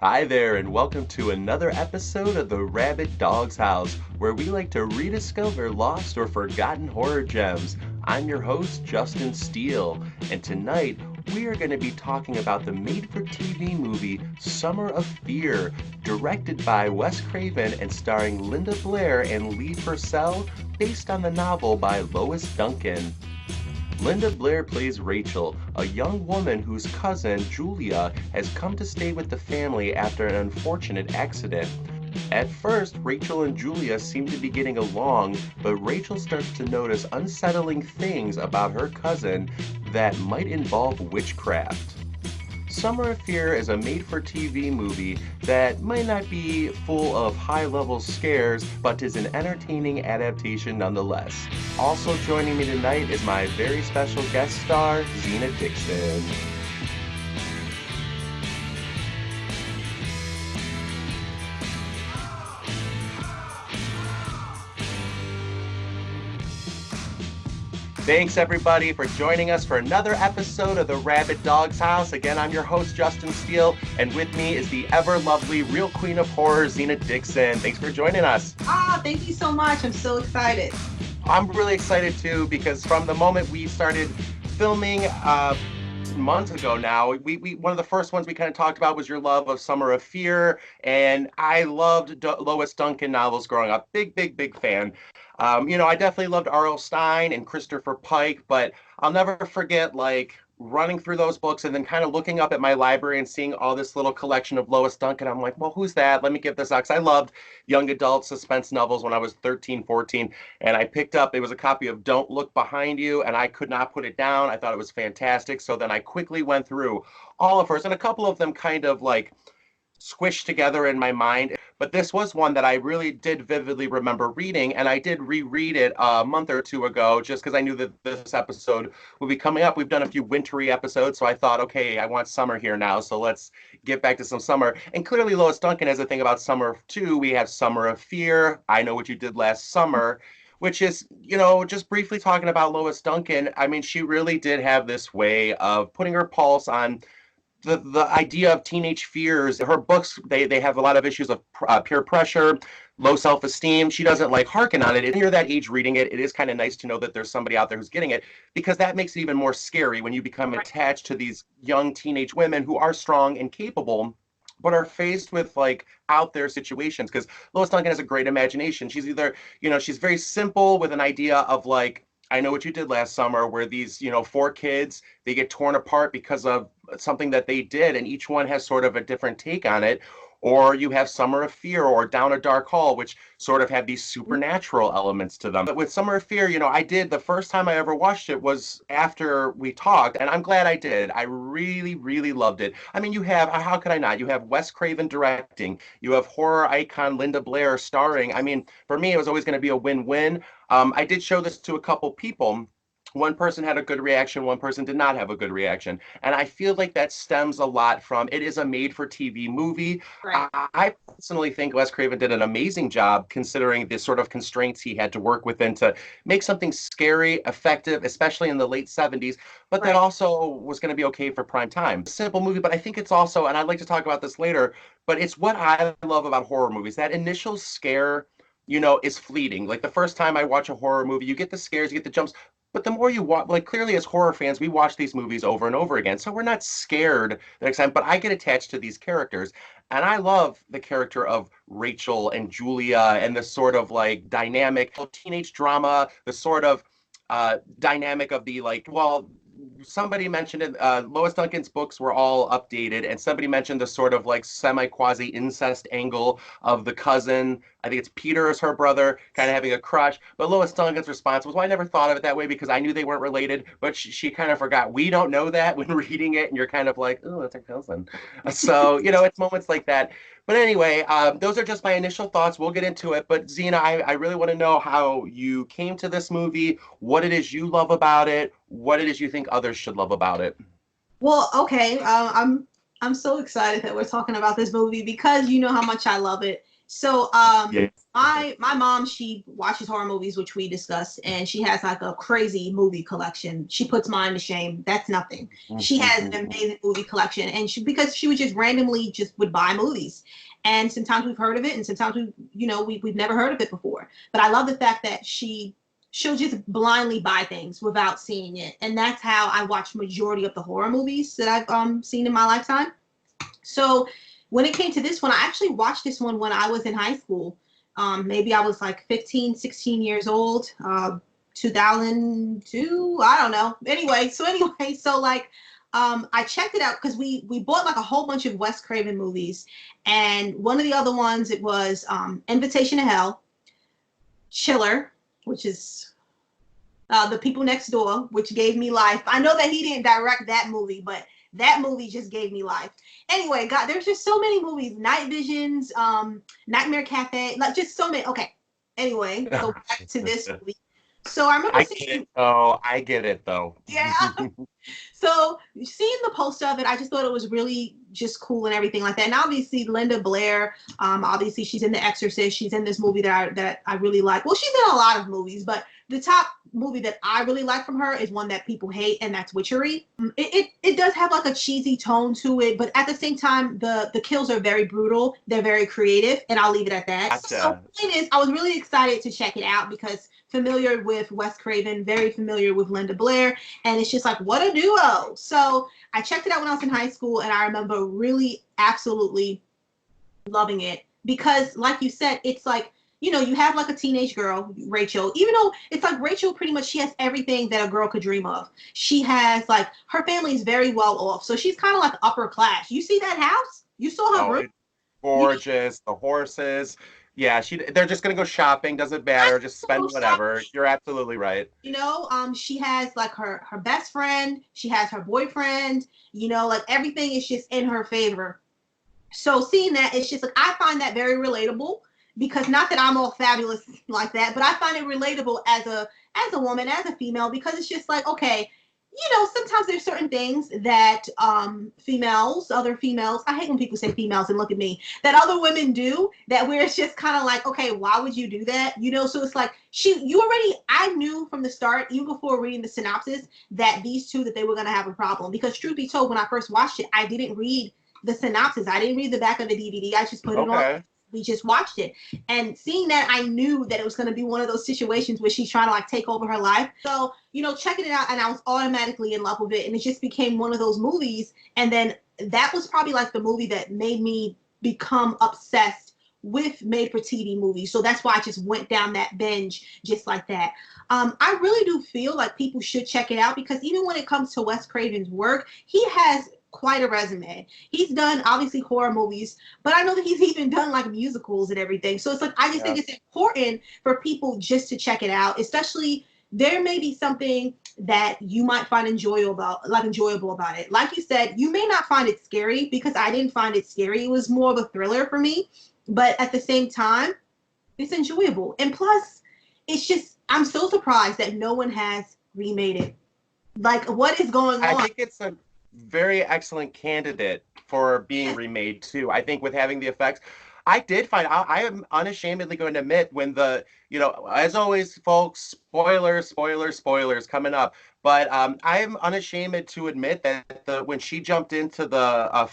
Hi there, and welcome to another episode of the Rabid Dog's House, where we like to rediscover lost or forgotten horror gems. I'm your host, Justin Steele, and tonight we are going to be talking about the made-for-TV movie Summer of Fear, directed by Wes Craven and starring Linda Blair and Lee Purcell, based on the novel by Lois Duncan. Linda Blair plays Rachel, a young woman whose cousin, Julia, has come to stay with the family after an unfortunate accident. At first, Rachel and Julia seem to be getting along, but Rachel starts to notice unsettling things about her cousin that might involve witchcraft. Summer of Fear is a made-for-TV movie that might not be full of high-level scares, but is an entertaining adaptation nonetheless. Also joining me tonight is my very special guest star, Zena Dixon. Thanks everybody for joining us for another episode of the Rabid Dog's House. Again, I'm your host, Justin Steele, and with me is the ever-lovely real queen of horror, Zena Dixon. Thanks for joining us. Thank you so much. I'm so excited. I'm really excited too, because from the moment we started filming months ago now, we one of the first ones we kind of talked about was your love of Summer of Fear, and I loved Lois Duncan novels growing up. Big fan. I definitely loved R.L. Stine and Christopher Pike, but I'll never forget like running through those books and then kind of looking up at my library and seeing all this little collection of Lois Duncan. I'm like, well, who's that? Let me give this out. 'Cause I loved young adult suspense novels when I was 13, 14, and I picked up, it was a copy of Don't Look Behind You, and I could not put it down. I thought it was fantastic. So then I quickly went through all of hers, and a couple of them kind of like squished together in my mind. But this was one that I really did vividly remember reading, and I did reread it a month or two ago just because I knew that this episode would be coming up. We've done a few wintry episodes, so I thought, okay, I want summer here now, so let's get back to some summer. And clearly Lois Duncan has a thing about summer too. We have Summer of Fear, I Know What You Did Last Summer, which is, just briefly talking about Lois Duncan. I mean, she really did have this way of putting her pulse on the idea of teenage fears. Her books, they have a lot of issues of peer pressure, low self-esteem. She doesn't like harken on it. If you're that age reading it, it is kind of nice to know that there's somebody out there who's getting it, because that makes it even more scary when you become attached to these young teenage women who are strong and capable, but are faced with like out there situations. Because Lois Duncan has a great imagination. She's either, she's very simple with an idea of like, I Know What You Did Last Summer, where these, four kids, they get torn apart because of something that they did, and each one has sort of a different take on it. Or you have Summer of Fear or Down a Dark Hall, which sort of have these supernatural elements to them. But with Summer of Fear, the first time I ever watched it was after we talked, and I'm glad I did. I really loved it. I mean, how could I not? You have Wes Craven directing, you have horror icon Linda Blair starring. I mean, for me, it was always going to be a win-win. I did show this to a couple people. One person had a good reaction, one person did not have a good reaction. And I feel like that stems a lot from it is a made-for-TV movie. Right. I personally think Wes Craven did an amazing job considering the sort of constraints he had to work within to make something scary, effective, especially in the late 70s, but that also was going to be okay for prime time. Simple movie, but I think it's also, and I'd like to talk about this later, but it's what I love about horror movies. That initial scare, is fleeting. Like the first time I watch a horror movie, you get the scares, you get the jumps, but the more you watch, like clearly as horror fans, we watch these movies over and over again. So we're not scared the next time, but I get attached to these characters. And I love the character of Rachel and Julia and the sort of like dynamic teenage drama, the sort of dynamic of the like, well, somebody mentioned it, Lois Duncan's books were all updated, and somebody mentioned the sort of like semi-quasi incest angle of the cousin. I think it's Peter is her brother, kind of having a crush. But Lois Duncan's response was, well, I never thought of it that way because I knew they weren't related, but she kind of forgot. We don't know that when reading it, and you're kind of like, oh, that's her cousin. So, it's moments like that. But anyway, those are just my initial thoughts. We'll get into it. But Zena, I really want to know how you came to this movie, what it is you love about it, what it is you think others should love about it. Well, okay. I'm so excited that we're talking about this movie because you know how much I love it. So Yeah. my mom, she watches horror movies, which we discussed, and she has like a crazy movie collection. She puts mine to shame. That's nothing. She has an amazing movie collection, and because she would just randomly just would buy movies. And sometimes we've heard of it, and sometimes we've never heard of it before. But I love the fact that she'll just blindly buy things without seeing it. And that's how I watch majority of the horror movies that I've seen in my lifetime. So when it came to this one, I actually watched this one when I was in high school. Maybe I was like 15, 16 years old, 2002, I don't know. Anyway, so like I checked it out because we bought like a whole bunch of Wes Craven movies. And one of the other ones, it was Invitation to Hell, Chiller, which is The People Next Door, which gave me life. I know that he didn't direct that movie, but that movie just gave me life. Anyway, God, there's just so many movies. Night Visions, Nightmare Cafe, like just so many. Okay. Anyway, so back to this movie. So I remember seeing. I get it though. Yeah. So seeing the poster of it, I just thought it was really just cool and everything like that. And obviously Linda Blair, obviously she's in The Exorcist. She's in this movie that I really like. Well, she's in a lot of movies, but the top movie that I really like from her is one that people hate, and that's Witchery. It does have like a cheesy tone to it, but at the same time, the kills are very brutal. They're very creative, and I'll leave it at that. Gotcha. So the point is, I was really excited to check it out because familiar with Wes Craven, very familiar with Linda Blair, and it's just like, what a duo. So I checked it out when I was in high school, and I remember really absolutely loving it because, like you said, it's like, you have like a teenage girl, Rachel, even though it's like Rachel pretty much, she has everything that a girl could dream of. She has like, her family is very well off. So she's kind of like upper class. You see that house? You saw her room? Gorgeous. The horses. Yeah, they're just gonna go shopping, doesn't matter, just spend whatever. You're absolutely right. She has like her best friend, she has her boyfriend, like everything is just in her favor. So seeing that, it's just like, I find that very relatable. Because not that I'm all fabulous like that, but I find it relatable as a woman, as a female, because it's just like, okay, sometimes there's certain things that other females, I hate when people say females and look at me, that other women do, that where it's just kind of like, okay, why would you do that? So it's like, I knew from the start, even before reading the synopsis, that these two, that they were going to have a problem. Because truth be told, when I first watched it, I didn't read the synopsis. I didn't read the back of the DVD. I just put it on. We just watched it, and seeing that, I knew that it was going to be one of those situations where she's trying to like take over her life. So, checking it out, and I was automatically in love with it, and it just became one of those movies. And then that was probably like the movie that made me become obsessed with made-for-TV movies. So that's why I just went down that binge just like that. I really do feel like people should check it out because even when it comes to Wes Craven's work, he has quite a resume. He's done obviously horror movies, but I know that he's even done like musicals and everything. So it's like, I just think it's important for people just to check it out, especially there may be something that you might find enjoyable about it. Like you said, you may not find it scary because I didn't find it scary. It was more of a thriller for me, but at the same time, it's enjoyable. And plus, it's just, I'm so surprised that no one has remade it. Like, what is going on? I think it's a very excellent candidate for being remade too. I think with having the effects, I did find I am unashamedly going to admit when as always, folks, spoilers coming up. But I am unashamed to admit that when she jumped into the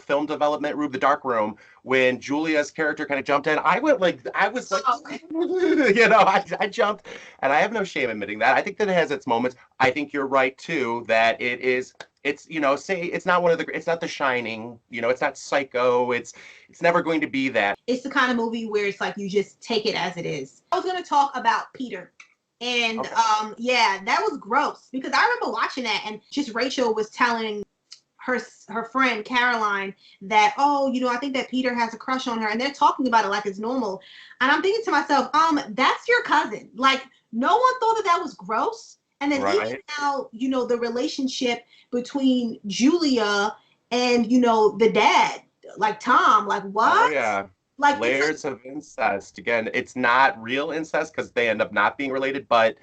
film development room, the dark room, when Julia's character kind of jumped in, I was like, I jumped, and I have no shame admitting that. I think that it has its moments. I think you're right too that it's it's not The Shining, it's not Psycho, it's never going to be that. It's the kind of movie where it's like you just take it as it is. I was going to talk about Peter. And that was gross because I remember watching that, and just Rachel was telling her friend Caroline that, I think that Peter has a crush on her, and they're talking about it like it's normal. And I'm thinking to myself, that's your cousin. Like, no one thought that was gross. And then even now, the relationship between Julia and, the dad, like Tom, like what? Oh, yeah. Like layers of incest. Again, it's not real incest because they end up not being related, but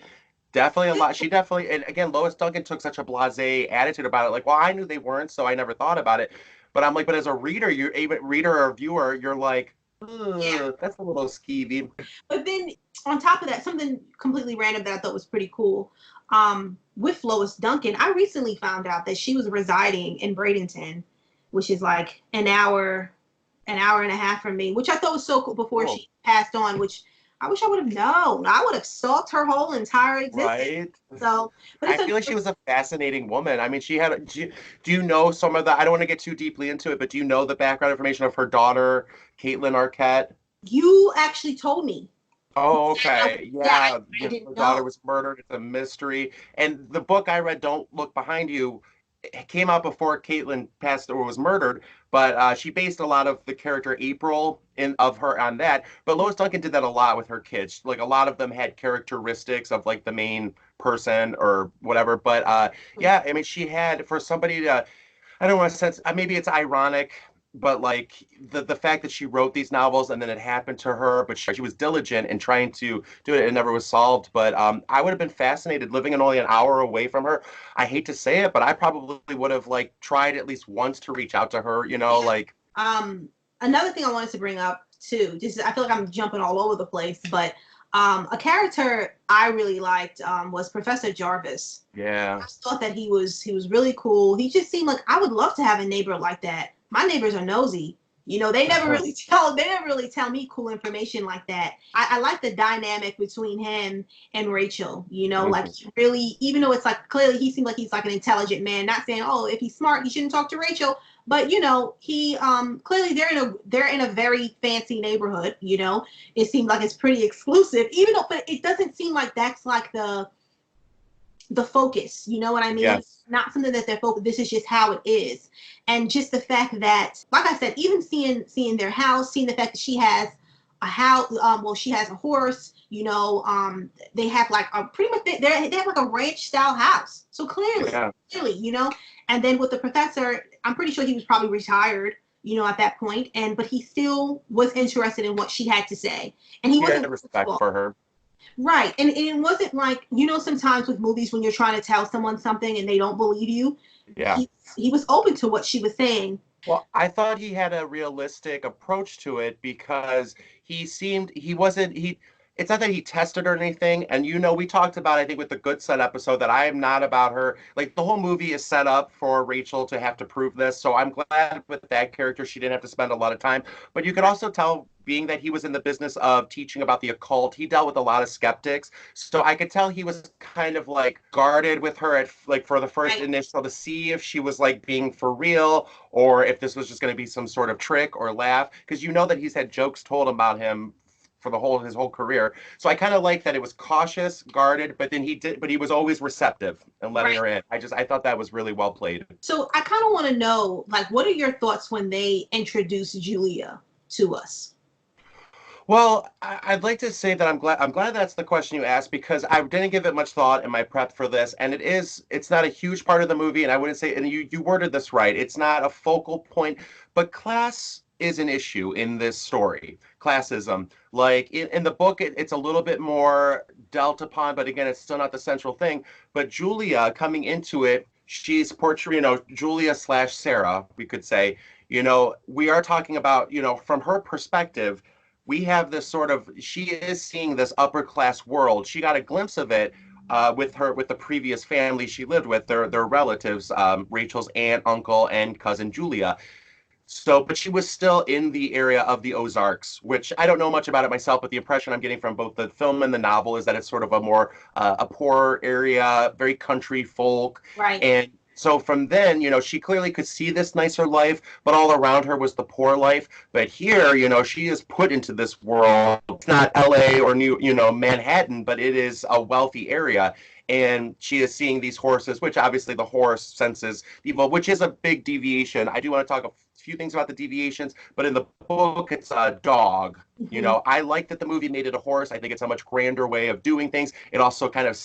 definitely a lot. And again, Lois Duncan took such a blasé attitude about it. Like, well, I knew they weren't, so I never thought about it. But I'm like, but as a reader, or a viewer, you're like, Yeah. ugh, that's a little skeevy. But then on top of that, something completely random that I thought was pretty cool. With Lois Duncan, I recently found out that she was residing in Bradenton, which is like an hour and a half from me, which I thought was so cool before Oh, she passed on, which I wish I would have known. I would have stalked her whole entire existence. right. So, but I it's a feel like she was a fascinating woman. I mean, she had. Do you know some of the? I don't want to get too deeply into it, but do you know the background information of her daughter, Caitlin Arquette? you actually told me. Oh, I, okay. yeah, Yeah, I didn't her know. daughter was murdered. It's a mystery. And the book I read, Don't Look Behind You, it came out before Caitlin passed or was murdered, but she based a lot of the character April in of her on that. But Lois Duncan did that a lot with her kids. Like a lot of them had characteristics of like the main person or whatever. But yeah, I mean, she had for somebody to I don't want to sense maybe it's ironic, but like the fact that she wrote these novels and then it happened to her, but she was diligent in trying to do it. It never was solved. But I would have been fascinated living in only an hour away from her. I hate to say it, but I probably would have like tried at least once to reach out to her. You know, Yeah. like Another thing I wanted to bring up too, just I feel like I'm jumping all over the place, but a character I really liked was Professor Jarvis. yeah, I thought that he was really cool. He just seemed like I would love to have a neighbor like that. My neighbors are nosy. You know, they never really tell me cool information like that. I like the dynamic between him and Rachel. You know, like Mhm. really, even though it's like clearly he seemed like he's like an intelligent man. Not saying oh if he's smart he shouldn't talk to Rachel, but you know he clearly they're in a very fancy neighborhood. You know, it seems like it's pretty exclusive. Even though, but it doesn't seem like that's like the focus. You know what I mean? Yes, It's not something that they're focused. This is just how it is, and just the fact that, like I said, even seeing their house, seeing the fact that she has a house. Well, she has a horse. You know, they have like a pretty much they have like a ranch style house. So yeah, clearly, you know. And then with the professor, I'm pretty sure he was probably retired. You know, at that point, and but he still was interested in what she had to say, and he he had wasn't respect for her. right. And it wasn't like, you know, sometimes with movies when you're trying to tell someone something and they don't believe you, Yeah. he was open to what she was saying. Well, I thought he had a realistic approach to it because he wasn't, it's not that he tested or anything. And you know, we talked about, I think, with the Good Son episode that I am not about her. Like the whole movie is set up for Rachel to have to prove this. So I'm glad with that character, she didn't have to spend a lot of time. But you could also tell, being that he was in the business of teaching about the occult, he dealt with a lot of skeptics. So I could tell he was kind of like guarded with her at like for the first Right. initial to see if she was like being for real or if this was just going to be some sort of trick or laugh, because you know that he's had jokes told about him for the whole his whole career. So I kind of like that it was cautious, guarded, but then he was always receptive and letting Right. her in. I thought that was really well played. So I kind of want to know, like, what are your thoughts when they introduce Julia to us? Well, I'd like to say that I'm glad that's the question you asked because I didn't give it much thought in my prep for this, and it's not a huge part of the movie, and I wouldn't say, and you worded this right. It's not a focal point, but class is an issue in this story. Classism, like in the book, it's a little bit more dealt upon, but again, it's still not the central thing. But Julia coming into it, she's portraying, Julia slash Sarah, we could say. We are talking about, from her perspective we have this sort of she is seeing this upper class world. She got a glimpse of it with the previous family she lived with, their relatives, Rachel's aunt, uncle, and cousin Julia. So, but she was still in the area of the Ozarks, which I don't know much about it myself, but the impression I'm getting from both the film and the novel is that it's sort of a more a poorer area, very country folk, Right. and so from then, she clearly could see this nicer life, but all around her was the poor life. But here, she is put into this world. It's not LA or Manhattan, but it is a wealthy area. And she is seeing these horses, which obviously the horse senses evil, which is a big deviation. I do want to talk a few things about the deviations, but in the book, it's a dog. Hmm. I like that the movie made it a horse. I think it's a much grander way of doing things. It also kind of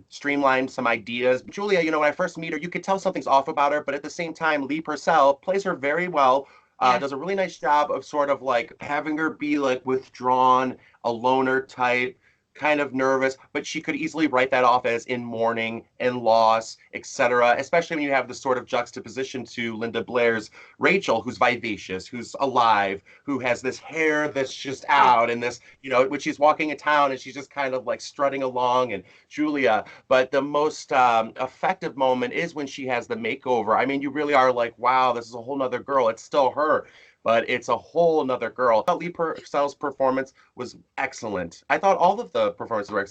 streamlined some ideas. Julia, when I first meet her, you could tell something's off about her, but at the same time, Lee Purcell plays her very well. Yeah. Does a really nice job of sort of like having her be like withdrawn, a loner type, kind of nervous, but she could easily write that off as in mourning and loss, etc. Especially when you have the sort of juxtaposition to Linda Blair's Rachel, who's vivacious, who's alive, who has this hair that's just out, and this, when she's walking in town and she's just kind of like strutting along, and Julia. But the most effective moment is when she has the makeover. I mean, you really are like, wow, this is a whole nother girl. It's still her, but it's a whole nother girl. I thought Lee Purcell's performance was excellent. I thought all of the performances were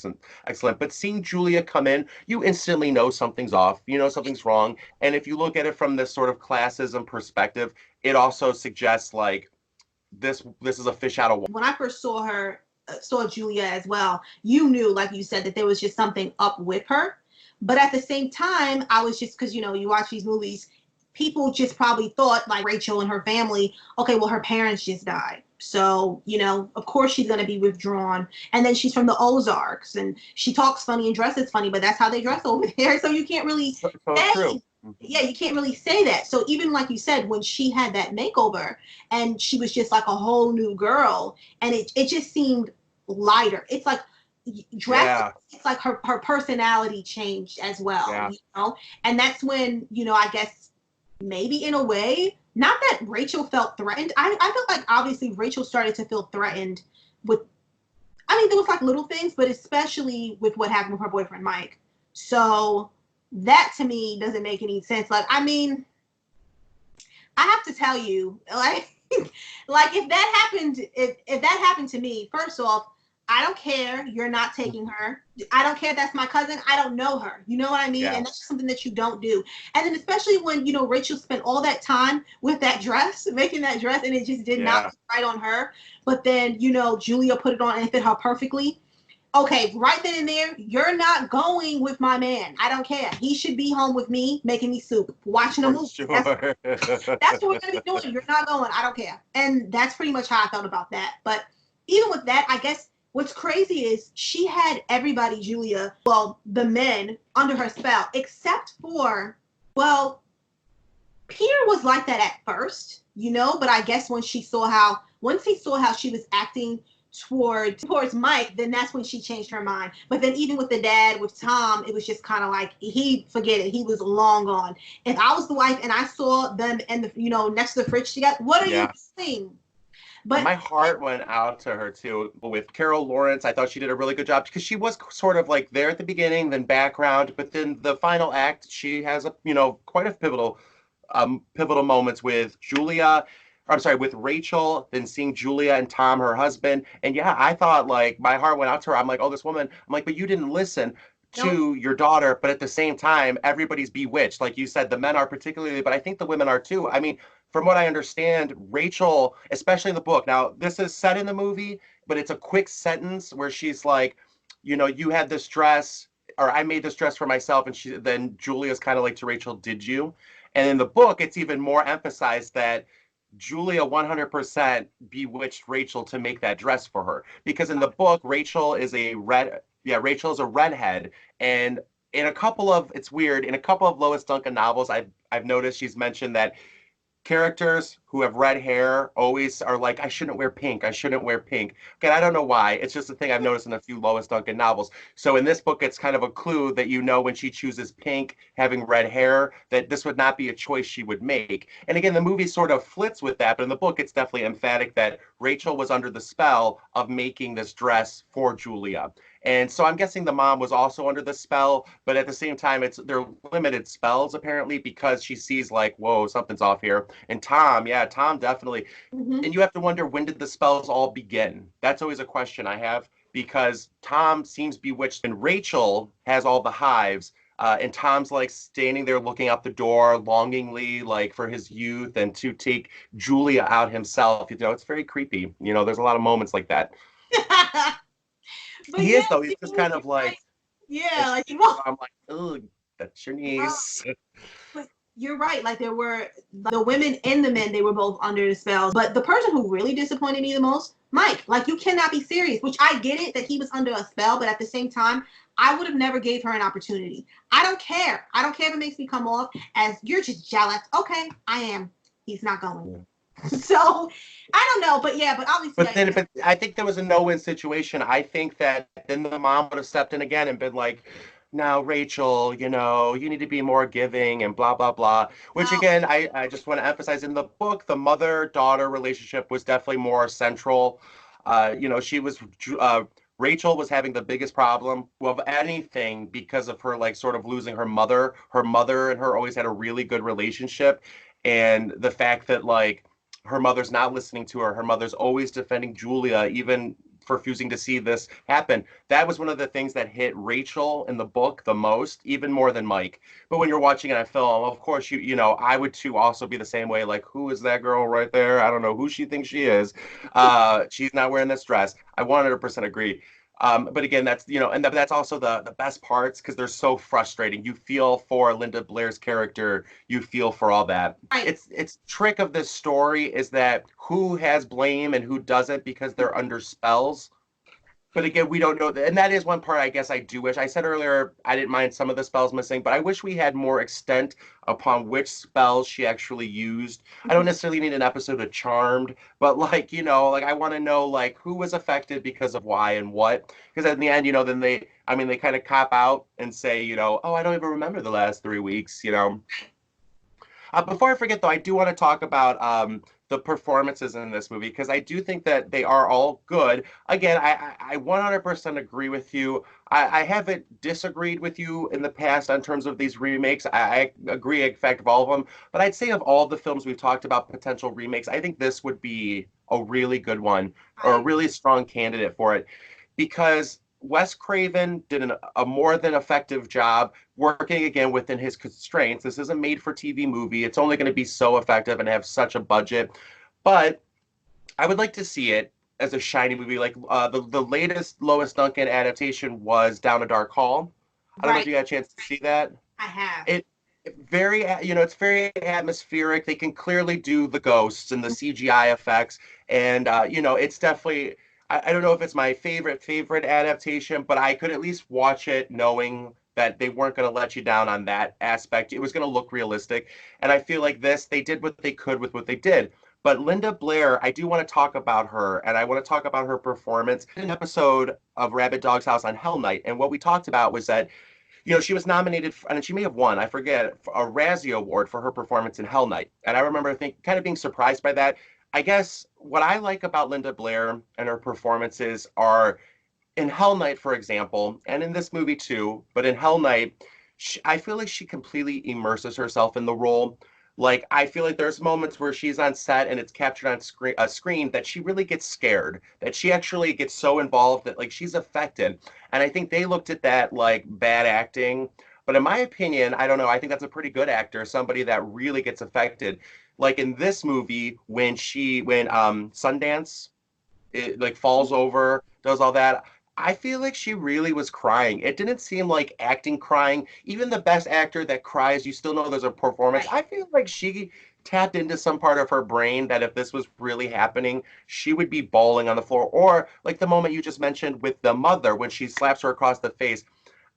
excellent. But seeing Julia come in, you instantly know something's off. You know something's wrong. And if you look at it from this sort of classism perspective, it also suggests like this is a fish out of water. When I first saw Julia as well, you knew, like you said, that there was just something up with her. But at the same time, I was just, because you watch these movies, people just probably thought, like Rachel and her family, okay, well, her parents just died. So, of course she's going to be withdrawn. And then she's from the Ozarks, and she talks funny and dresses funny, but that's how they dress over there. So you can't really say, true. Yeah, you can't really say that. So even like you said, when she had that makeover and she was just like a whole new girl, and it just seemed lighter. It's like it's like her personality changed as well, And that's when, I guess, maybe in a way, not that Rachel felt threatened. I felt like obviously Rachel started to feel threatened with, there was like little things, but especially with what happened with her boyfriend, Mike. So that to me doesn't make any sense. Like, I have to tell you, like, if that happened to me, first off, I don't care. You're not taking her. I don't care. That's my cousin. I don't know her. You know what I mean? Yeah. And that's something that you don't do. And then especially when, Rachel spent all that time with that dress, making that dress, and it just did not look right on her. But then, Julia put it on and it fit her perfectly. Okay, right then and there, you're not going with my man. I don't care. He should be home with me, making me soup, watching a movie. Sure. That's what we're going to be doing. You're not going. I don't care. And that's pretty much how I felt about that. But even with that, I guess, what's crazy is she had everybody, Julia, the men, under her spell, except for, Peter was like that at first, but I guess once he saw how she was acting towards Mike, then that's when she changed her mind. But then even with the dad, with Tom, it was just kind of like, forget it. He was long gone. If I was the wife and I saw them and next to the fridge together, what are you doing? But my heart went out to her too. With Carol Lawrence, I thought she did a really good job because she was sort of like there at the beginning, then background, but then the final act, she has quite a pivotal moments with with Rachel, then seeing Julia and Tom, her husband. And I thought like my heart went out to her. I'm like, oh, this woman. I'm like, but you didn't listen to your daughter, but at the same time, everybody's bewitched. Like you said, the men are particularly, but I think the women are too. I mean, from what I understand, Rachel, especially in the book, now this is set in the movie, but it's a quick sentence where she's like, you had this dress, or I made this dress for myself, and then Julia's kind of like to Rachel, did you? And in the book, it's even more emphasized that Julia 100% bewitched Rachel to make that dress for her, because in the book, Rachel is a redhead, and in a couple of Lois Duncan novels, I've noticed she's mentioned that characters who have red hair always are like, I shouldn't wear pink. Okay, I don't know why. It's just a thing I've noticed in a few Lois Duncan novels. So in this book, it's kind of a clue that when she chooses pink, having red hair, that this would not be a choice she would make. And again, the movie sort of flits with that, but in the book, it's definitely emphatic that Rachel was under the spell of making this dress for Julia. And so I'm guessing the mom was also under the spell, but at the same time, they're limited spells apparently, because she sees like, whoa, something's off here. And Tom definitely. Mm-hmm. And you have to wonder, when did the spells all begin? That's always a question I have, because Tom seems bewitched and Rachel has all the hives. And Tom's like standing there looking out the door longingly, like for his youth and to take Julia out himself. It's very creepy. There's a lot of moments like that. But he is though. He's just kind of like, I'm like, oh, that's your niece. But you're right. Like, there were the women and the men; they were both under the spells. But the person who really disappointed me the most, Mike. Like, you cannot be serious. Which I get it that he was under a spell, but at the same time, I would have never gave her an opportunity. I don't care. I don't care if it makes me come off as you're just jealous. Okay, I am. He's not going. Yeah. So, I don't know, but yeah, but obviously, But I think there was a no-win situation. I think that then the mom would have stepped in again and been like, "Now, Rachel, you need to be more giving and blah blah blah." Which no, again, I just want to emphasize in the book, the mother-daughter relationship was definitely more central. She was Rachel was having the biggest problem of anything because of her like sort of losing her mother. Her mother and her always had a really good relationship, and the fact that like her mother's not listening to her. Her mother's always defending Julia, even for refusing to see this happen. That was one of the things that hit Rachel in the book the most, even more than Mike. But when you're watching it on film, of course, I would too also be the same way. Like, who is that girl right there? I don't know who she thinks she is. She's not wearing this dress. I 100% agree. But again, and that's also the best parts because they're so frustrating. You feel for Linda Blair's character, you feel for all that. right. It's trick of this story is that who has blame and who doesn't because they're under spells. But again, we don't know. And that is one part I guess I do wish. I said earlier I didn't mind some of the spells missing, but I wish we had more extent upon which spells she actually used. I don't necessarily need an episode of Charmed, but like I want to know like who was affected because of why and what. Because in the end, then they kind of cop out and say, oh, I don't even remember the last 3 weeks. Before I forget, though, I do want to talk about the performances in this movie because I do think that they are all good. Again, I 100% agree with you. I haven't disagreed with you in the past in terms of these remakes. I agree, in fact, of all of them. But I'd say of all the films we've talked about potential remakes, I think this would be a really good one or a really strong candidate for it because Wes Craven did a more than effective job working again within his constraints. This is a made for TV movie. It's only going to be so effective and have such a budget. But I would like to see it as a shiny movie. Like the latest Lois Duncan adaptation was Down a Dark Hall. I don't know if Right. you got a chance to see that. I have. It's very atmospheric. They can clearly do the ghosts and the CGI effects, and it's definitely. I don't know if it's my favorite adaptation, but I could at least watch it knowing that they weren't going to let you down on that aspect. It was going to look realistic, and I feel like they did what they could with what they did. But Linda Blair, I do want to talk about her, and I want to talk about her performance in an episode of Rabid Dog's House on Hell Night. And what we talked about was that she was nominated, and she may have won, I forget, a Razzie Award for her performance in Hell Night. And I remember kind of being surprised by that. I guess what I like about Linda Blair and her performances are in Hell Night, for example, and in this movie too, but in Hell Night, I feel like she completely immerses herself in the role. Like, I feel like there's moments where she's on set and it's captured on screen that she really gets scared, that she actually gets so involved that, like, she's affected. And I think they looked at that like bad acting. But in my opinion, I don't know, I think that's a pretty good actor, somebody that really gets affected. Like in this movie, when Sundance it like falls over, does all that. I feel like she really was crying. It didn't seem like acting crying. Even the best actor that cries, you still know there's a performance. Right. I feel like she tapped into some part of her brain that if this was really happening, she would be bawling on the floor. Or like the moment you just mentioned with the mother when she slaps her across the face.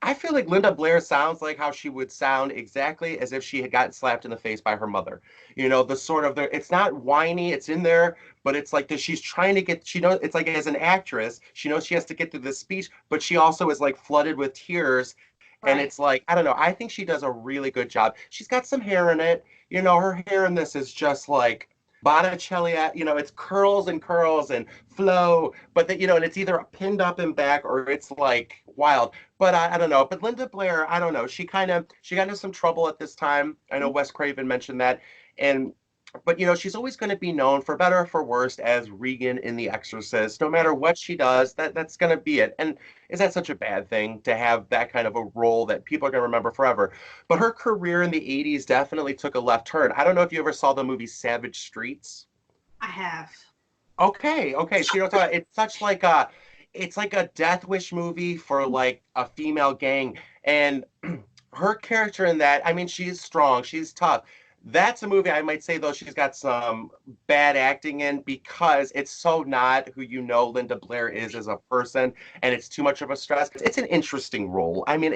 I feel like Linda Blair sounds like how she would sound exactly as if she had gotten slapped in the face by her mother. The sort of it's not whiny, it's in there, but it's like that she's trying to she knows it's like as an actress, she knows she has to get through this speech, but she also is like flooded with tears. And Right. it's like, I don't know, I think she does a really good job. She's got some hair in it. Her hair in this is just like Botticelli, it's curls and curls and flow, but and it's either pinned up and back or it's like wild. But I don't know. But Linda Blair, I don't know. She got into some trouble at this time. I know Wes Craven mentioned that, and but she's always going to be known for better or for worse as Regan in The Exorcist. No matter what she does, that's going to be it. And is that such a bad thing to have that kind of a role that people are going to remember forever? But her career in the '80s definitely took a left turn. I don't know if you ever saw the movie Savage Streets. I have. Okay. So it's like a Death Wish movie for like a female gang, and her character in that, I mean, she's strong, she's tough. That's a movie I might say though she's got some bad acting in because it's so not who Linda Blair is as a person, and it's too much of a stress. It's an interesting role. I mean,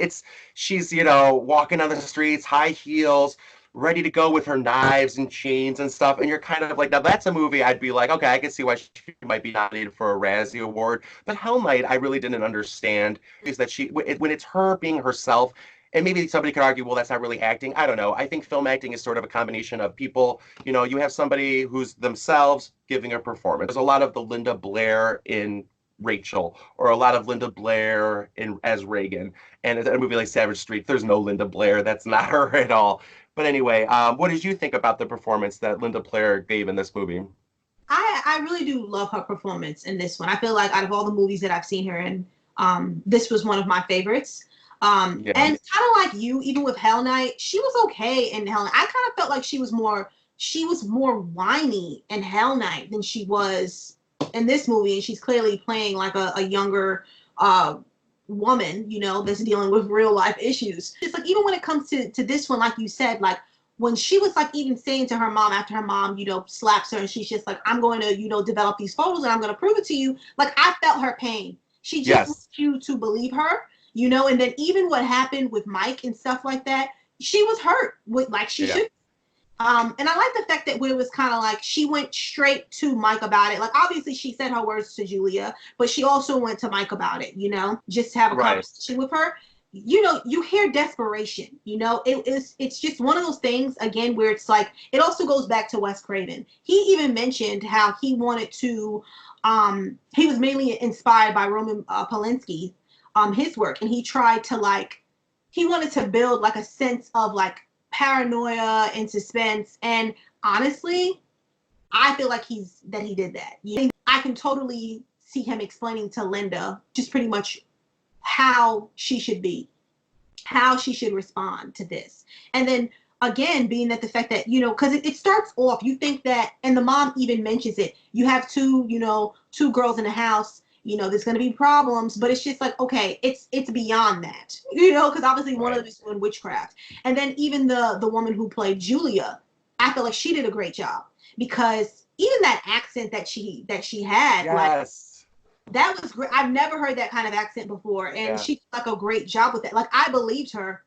she's walking on the streets, high heels, ready to go with her knives and chains and stuff. And you're kind of like, now that's a movie I'd be like, okay, I can see why she might be nominated for a Razzie Award. But Hell Night, I really didn't understand is that when it's her being herself, and maybe somebody could argue, well, that's not really acting. I don't know. I think film acting is sort of a combination of people. You have somebody who's themselves giving a performance. There's a lot of the Linda Blair in Rachel, or a lot of Linda Blair as Reagan. And in a movie like Savage Street, there's no Linda Blair. That's not her at all. But anyway, what did you think about the performance that Linda Blair gave in this movie? I really do love her performance in this one. I feel like out of all the movies that I've seen her in, this was one of my favorites. Yeah. And kind of like you, even with Hell Night, she was okay in Hell Night. I kind of felt like she was more whiny in Hell Night than she was in this movie, and she's clearly playing like a younger woman, that's dealing with real life issues. It's like even when it comes to this one, like you said, like when she was like even saying to her mom after her mom, slaps her, and she's just like, I'm going to, develop these photos and I'm going to prove it to you. Like I felt her pain. She just wants you to believe her, and then even what happened with Mike and stuff like that, she was hurt with like she should. And I like the fact that it was kind of like she went straight to Mike about it. Like obviously she said her words to Julia, but she also went to Mike about it, just to have a conversation with her. You hear desperation, it's just one of those things again where it's like, it also goes back to Wes Craven. He even mentioned how he wanted to, he was mainly inspired by Roman Polanski, his work. And he tried to he wanted to build like a sense of like paranoia and suspense. And honestly, I feel like he did that. I can totally see him explaining to Linda just pretty much how she should be, how she should respond to this. And then again, being that the fact that, because it starts off, you think that, and the mom even mentions it, you have two girls in the house, there's going to be problems, but it's just like, okay, it's beyond that, because obviously one of them is doing witchcraft. And then even the woman who played Julia, I feel like she did a great job, because even that accent that she had, that was great. I've never heard that kind of accent before, and she did like a great job with it. Like I believed her.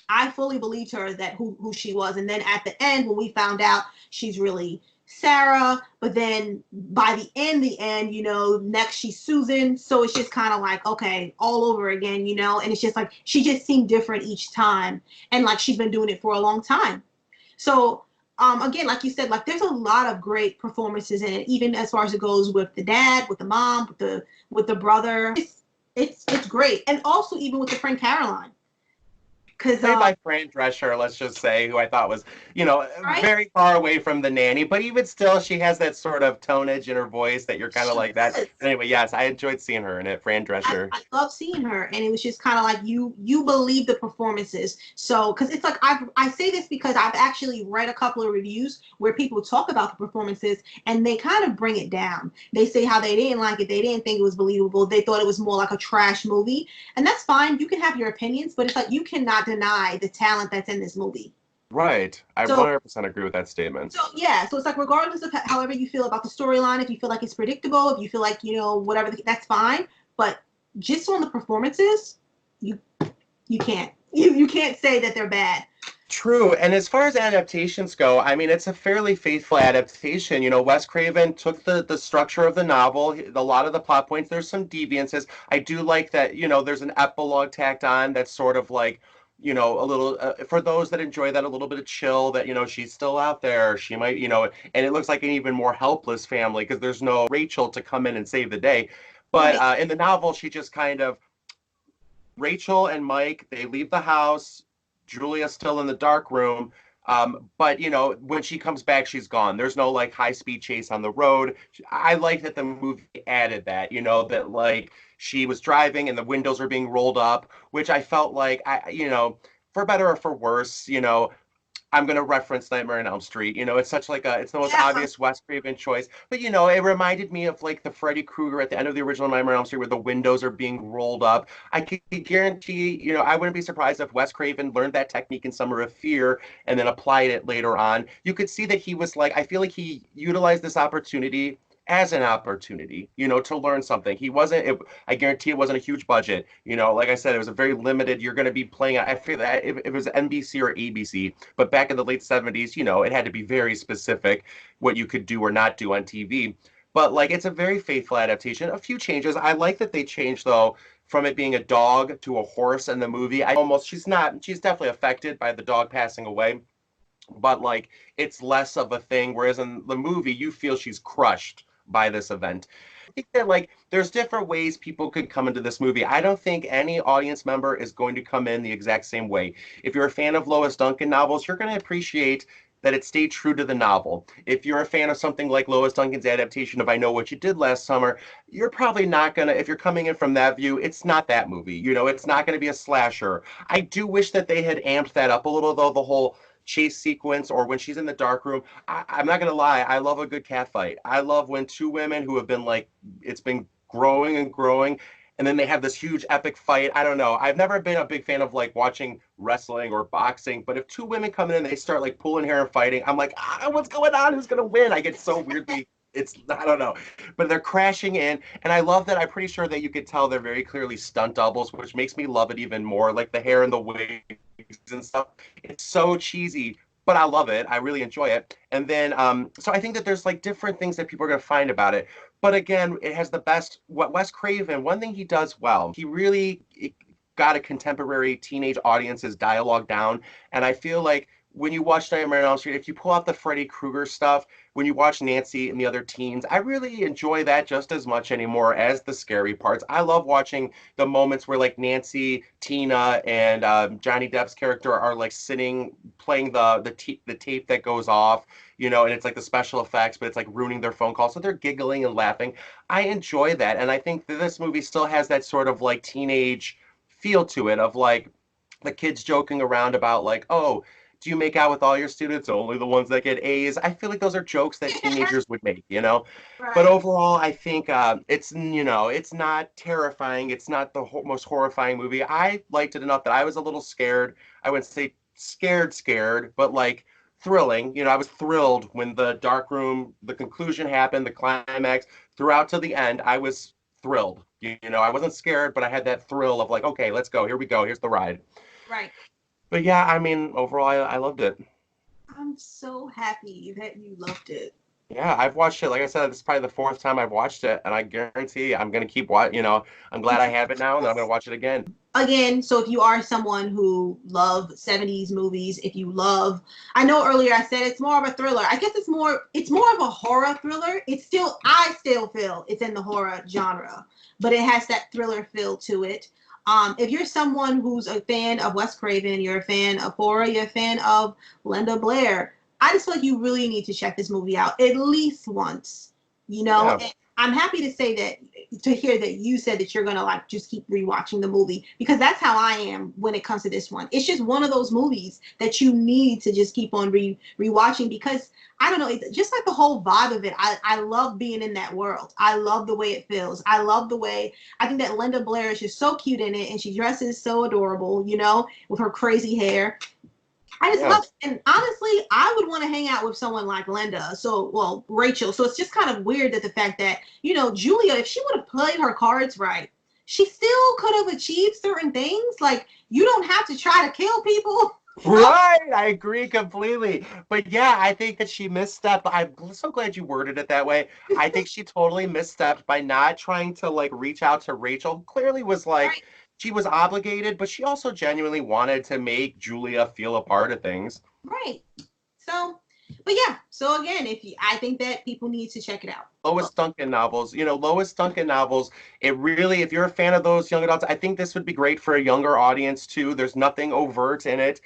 I fully believed her that who she was. And then at the end, when we found out she's really Sarah, but then by the end, next she's Susan. So it's just kind of like, okay, all over again, and it's just like, she just seemed different each time. And like, she's been doing it for a long time. So again, like you said, like there's a lot of great performances in it, even as far as it goes with the dad, with the mom, with the brother. It's great. And also even with the friend Caroline. Played by Fran Drescher, let's just say, who I thought was, very far away from the nanny, but even still, she has that sort of tone-edge in her voice that you're kind of like that. But anyway, yes, I enjoyed seeing her in it, Fran Drescher. I love seeing her, and it was just kind of like you believe the performances. So, because it's like I say this because I've actually read a couple of reviews where people talk about the performances, and they kind of bring it down. They say how they didn't like it, they didn't think it was believable, they thought it was more like a trash movie, and that's fine. You can have your opinions, but it's like you cannot deny the talent that's in this movie. Right. I 100% agree with that statement. So it's like regardless of however you feel about the storyline, if you feel like it's predictable, if you feel like, whatever, that's fine. But just on the performances, you can't. You can't say that they're bad. True. And as far as adaptations go, I mean, it's a fairly faithful adaptation. Wes Craven took the structure of the novel, a lot of the plot points, there's some deviances. I do like that, there's an epilogue tacked on that's sort of like, a little, for those that enjoy that, a little bit of chill that, she's still out there. She might, and it looks like an even more helpless family because there's no Rachel to come in and save the day. But in the novel, she just kind of, Rachel and Mike, they leave the house. Julia's still in the dark room. But, when she comes back, she's gone. There's no like high speed chase on the road. I like that the movie added that, that like she was driving and the windows are being rolled up, which I felt like, for better or for worse, I'm going to reference Nightmare on Elm Street. It's such like it's the most obvious Wes Craven choice. But, it reminded me of like the Freddy Krueger at the end of the original Nightmare on Elm Street where the windows are being rolled up. I can guarantee, I wouldn't be surprised if Wes Craven learned that technique in Summer of Fear and then applied it later on. You could see that he was like, I feel like he utilized this opportunity as an opportunity, to learn something. I guarantee it wasn't a huge budget. Like I said, it was a very limited, you're going to be playing, I feel that if it was NBC or ABC, but back in the late 70s, it had to be very specific what you could do or not do on TV. But like, it's a very faithful adaptation. A few changes. I like that they changed, though, from it being a dog to a horse in the movie. She's definitely affected by the dog passing away, but like, it's less of a thing. Whereas in the movie, you feel she's crushed by this event. I think that like there's different ways people could come into this movie. I don't think any audience member is going to come in the exact same way. If you're a fan of Lois Duncan novels, you're going to appreciate that it stayed true to the novel. If you're a fan of something like Lois Duncan's adaptation of I Know What You Did Last Summer, you're probably not going to, if you're coming in from that view, it's not that movie. It's not going to be a slasher. I do wish that they had amped that up a little, though, the whole chase sequence or when she's in the dark room. I'm not going to lie, I love a good cat fight. I love when two women who have been like, it's been growing and growing, and then they have this huge epic fight. I don't know. I've never been a big fan of like watching wrestling or boxing, but if two women come in and they start like pulling hair and fighting, I'm like, what's going on? Who's going to win? I get so weirdly, I don't know. But they're crashing in, and I love that. I'm pretty sure that you could tell they're very clearly stunt doubles, which makes me love it even more. Like the hair and the wigs and stuff. It's so cheesy, but I love it. I really enjoy it. And then, so I think that there's like different things that people are going to find about it. But again, it has the best, what Wes Craven, one thing he does well, he really got a contemporary teenage audience's dialogue down. And I feel like when you watch Nightmare on Elm Street, if you pull out the Freddy Krueger stuff, when you watch Nancy and the other teens, I really enjoy that just as much anymore as the scary parts. I love watching the moments where like Nancy, Tina, and Johnny Depp's character are like sitting, playing the tape that goes off, and it's like the special effects, but it's like ruining their phone call. So they're giggling and laughing. I enjoy that. And I think that this movie still has that sort of like teenage feel to it of like the kids joking around about like, oh, do you make out with all your students? Only the ones that get A's. I feel like those are jokes that teenagers would make, Right. But overall, I think it's not terrifying. It's not the most horrifying movie. I liked it enough that I was a little scared. I wouldn't say scared, but like thrilling. I was thrilled when the dark room, the conclusion happened, the climax, throughout to the end. I was thrilled. I wasn't scared, but I had that thrill of like, okay, let's go. Here we go. Here's the ride. Right. But yeah, I mean, overall, I loved it. I'm so happy that you loved it. Yeah, I've watched it. Like I said, this is probably the fourth time I've watched it, and I guarantee I'm going to keep watching. I'm glad I have it now, and I'm going to watch it again. Again, so if you are someone who loves 70s movies, I know earlier I said it's more of a thriller. I guess it's more of a horror thriller. I still feel it's in the horror genre, but it has that thriller feel to it. If you're someone who's a fan of Wes Craven, you're a fan of horror, you're a fan of Linda Blair, I just feel like you really need to check this movie out at least once, Yeah. And I'm happy to hear that you said that you're going to like just keep rewatching the movie, because that's how I am when it comes to this one. It's just one of those movies that you need to just keep on rewatching, because I don't know, it's just like the whole vibe of it. I love being in that world. I love the way it feels. I think that Linda Blair is just so cute in it, and she dresses so adorable, with her crazy hair. I just love it. And honestly, I would want to hang out with someone like Linda. Rachel. So it's just kind of weird that the fact that, Julia, if she would have played her cards right, she still could have achieved certain things. Like, you don't have to try to kill people. Right, I agree completely. But yeah, I think that she misstepped. I'm so glad you worded it that way. I think she totally misstepped by not trying to like reach out to Rachel. Clearly was like, right. She was obligated, but she also genuinely wanted to make Julia feel a part of things. Right. But yeah, so again, I think that people need to check it out. Lois Duncan novels, it really, if you're a fan of those young adults, I think this would be great for a younger audience too. There's nothing overt in it.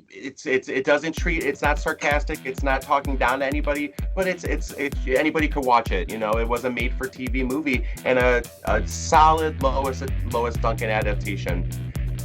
It's not sarcastic, it's not talking down to anybody, but it's anybody could watch it. It was a made for TV movie and a solid Lois Duncan adaptation.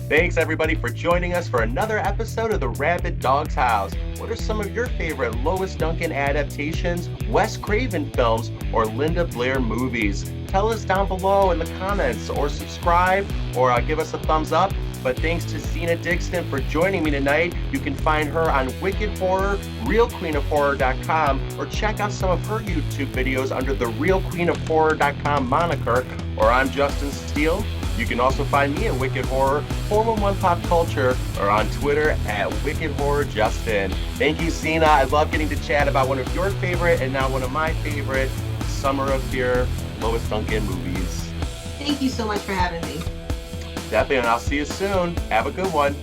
Thanks everybody for joining us for another episode of the Rabid Dog's House. What are some of your favorite Lois Duncan adaptations, Wes Craven films, or Linda Blair movies? Tell us down below in the comments, or subscribe, or give us a thumbs up. But thanks to Zena Dixon for joining me tonight. You can find her on Wicked Horror, realqueenofhorror.com, or check out some of her YouTube videos under the realqueenofhorror.com moniker. Or I'm Justin Steele. You can also find me at Wicked Horror, 411 Pop Culture, or on Twitter at Wicked Horror Justin. Thank you, Zena. I love getting to chat about one of your favorite and now one of my favorite Summer of Fear, Lois Duncan movies. Thank you so much for having me. Definitely, and I'll see you soon. Have a good one.